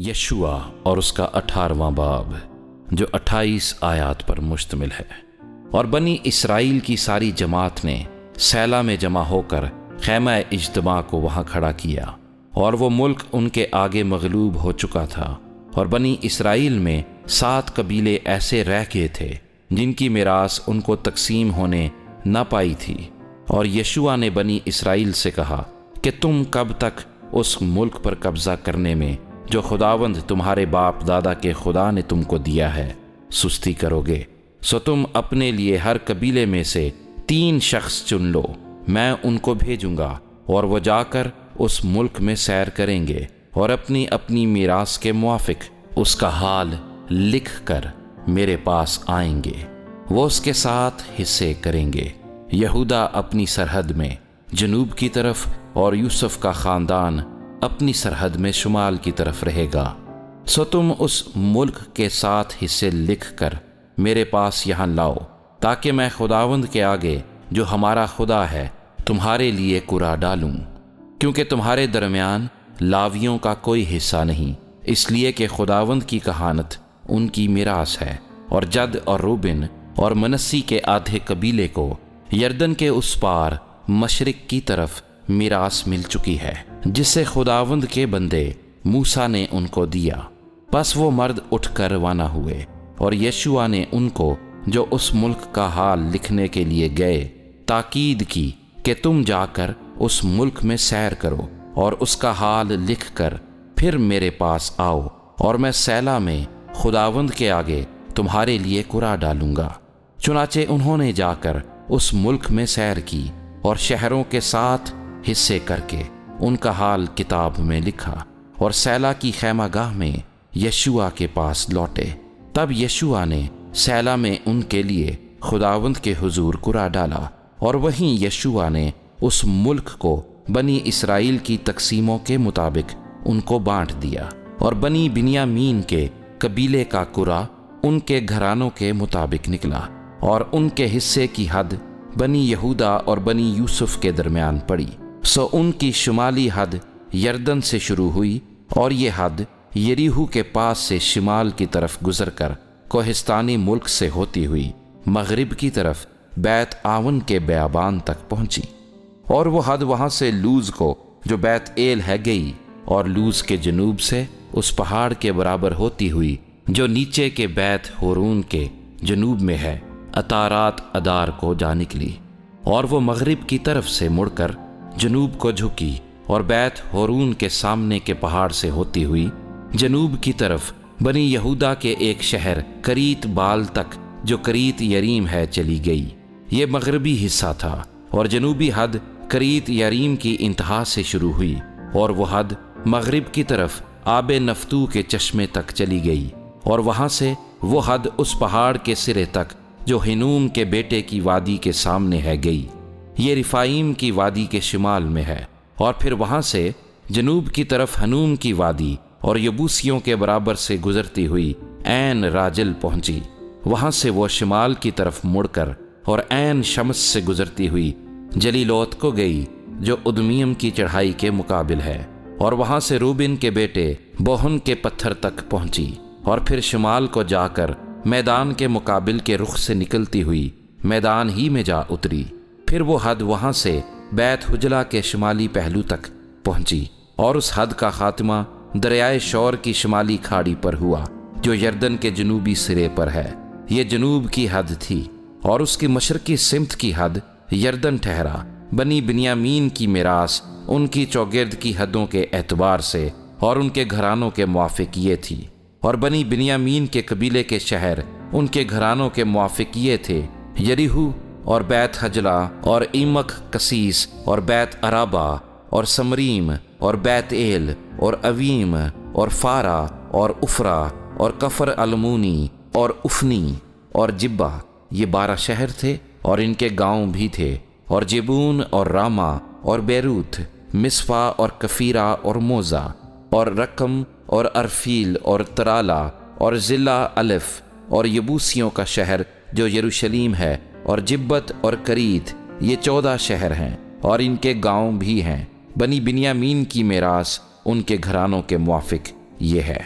یشوع اور اس کا 18واں باب جو 28 آیات پر مشتمل ہے۔ اور بنی اسرائیل کی ساری جماعت نے سیلا میں جمع ہو کر خیمہ اجتماع کو وہاں کھڑا کیا، اور وہ ملک ان کے آگے مغلوب ہو چکا تھا، اور بنی اسرائیل میں 7 قبیلے ایسے رہ گئے تھے جن کی میراث ان کو تقسیم ہونے نہ پائی تھی۔ اور یشوع نے بنی اسرائیل سے کہا کہ تم کب تک اس ملک پر قبضہ کرنے میں جو خداوند تمہارے باپ دادا کے خدا نے تم کو دیا ہے سستی کرو گے؟ سو تم اپنے لیے ہر قبیلے میں سے 3 شخص چن لو، میں ان کو بھیجوں گا، اور وہ جا کر اس ملک میں سیر کریں گے اور اپنی اپنی میراث کے موافق اس کا حال لکھ کر میرے پاس آئیں گے۔ وہ اس کے ساتھ حصے کریں گے۔ یہودا اپنی سرحد میں جنوب کی طرف اور یوسف کا خاندان اپنی سرحد میں شمال کی طرف رہے گا۔ سو تم اس ملک کے 7 حصے لکھ کر میرے پاس یہاں لاؤ، تاکہ میں خداوند کے آگے جو ہمارا خدا ہے تمہارے لیے کرا ڈالوں، کیونکہ تمہارے درمیان لاویوں کا کوئی حصہ نہیں، اس لیے کہ خداوند کی کہانت ان کی میراث ہے۔ اور جد اور روبن اور منسی کے آدھے قبیلے کو یردن کے اس پار مشرق کی طرف میراث مل چکی ہے، جسے خداوند کے بندے موسیٰ نے ان کو دیا۔ پس وہ مرد اٹھ کر روانہ ہوئے، اور یشوع نے ان کو جو اس ملک کا حال لکھنے کے لیے گئے تاکید کی کہ تم جا کر اس ملک میں سیر کرو اور اس کا حال لکھ کر پھر میرے پاس آؤ، اور میں سیلا میں خداوند کے آگے تمہارے لیے کرا ڈالوں گا۔ چنانچہ انہوں نے جا کر اس ملک میں سیر کی، اور شہروں کے 7 حصے کر کے ان کا حال کتاب میں لکھا، اور سیلا کی خیمہ گاہ میں یشوع کے پاس لوٹے۔ تب یشوع نے سیلا میں ان کے لیے خداوند کے حضور کرا ڈالا، اور وہیں یشوع نے اس ملک کو بنی اسرائیل کی تقسیموں کے مطابق ان کو بانٹ دیا، اور بنی بنیامین کے قبیلے کا کرا ان کے گھرانوں کے مطابق نکلا، اور ان کے حصے کی حد بنی یہودا اور بنی یوسف کے درمیان پڑی۔ سو ان کی شمالی حد یردن سے شروع ہوئی، اور یہ حد یریحو کے پاس سے شمال کی طرف گزر کر کوہستانی ملک سے ہوتی ہوئی مغرب کی طرف بیت آون کے بیابان تک پہنچی، اور وہ حد وہاں سے لوز کو جو بیت ایل ہے گئی، اور لوز کے جنوب سے اس پہاڑ کے برابر ہوتی ہوئی جو نیچے کے بیت ہورون کے جنوب میں ہے اتارات ادار کو جا نکلی، اور وہ مغرب کی طرف سے مڑ کر جنوب کو جھکی، اور بیت ہورون کے سامنے کے پہاڑ سے ہوتی ہوئی جنوب کی طرف بنی یہودا کے ایک شہر کریت بال تک جو کریت یریم ہے چلی گئی۔ یہ مغربی حصہ تھا، اور جنوبی حد کریت یریم کی انتہا سے شروع ہوئی، اور وہ حد مغرب کی طرف آب نفتو کے چشمے تک چلی گئی، اور وہاں سے وہ حد اس پہاڑ کے سرے تک جو ہنوم کے بیٹے کی وادی کے سامنے ہے گئی۔ یہ رفائیم کی وادی کے شمال میں ہے، اور پھر وہاں سے جنوب کی طرف ہنوم کی وادی اور یبوسیوں کے برابر سے گزرتی ہوئی عین راجل پہنچی۔ وہاں سے وہ شمال کی طرف مڑ کر اور عین شمس سے گزرتی ہوئی جلیلوت کو گئی جو ادمیم کی چڑھائی کے مقابل ہے، اور وہاں سے روبن کے بیٹے بوہن کے پتھر تک پہنچی، اور پھر شمال کو جا کر میدان کے مقابل کے رخ سے نکلتی ہوئی میدان ہی میں جا اتری۔ پھر وہ حد وہاں سے بیت حجلہ کے شمالی پہلو تک پہنچی، اور اس حد کا خاتمہ دریائے شور کی شمالی کھاڑی پر ہوا جو یردن کے جنوبی سرے پر ہے۔ یہ جنوب کی حد تھی، اور اس کی مشرقی سمت کی حد یردن ٹھہرا۔ بنی بنیامین کی میراث ان کی چوگرد کی حدوں کے اعتبار سے اور ان کے گھرانوں کے موافق یہ تھی، اور بنی بنیامین کے قبیلے کے شہر ان کے گھرانوں کے موافق یہ تھے: یریحو اور بیت حجلہ اور ایمک کسیس اور بیت عرابہ اور سمریم اور بیت ایل اور اویم اور فارا اور افرا اور کفر المونی اور افنی اور جبہ۔ یہ 12 شہر تھے، اور ان کے گاؤں بھی تھے، اور جیبون اور راما اور بیروت، مصفا اور کفیرا اور موزہ اور رقم اور ارفیل اور ترالا اور ضلع الف، اور یبوسیوں کا شہر جو یروشلیم ہے، اور جبت اور کریت۔ یہ 14 شہر ہیں، اور ان کے گاؤں بھی ہیں۔ بنی بنیامین کی میراث ان کے گھرانوں کے موافق یہ ہے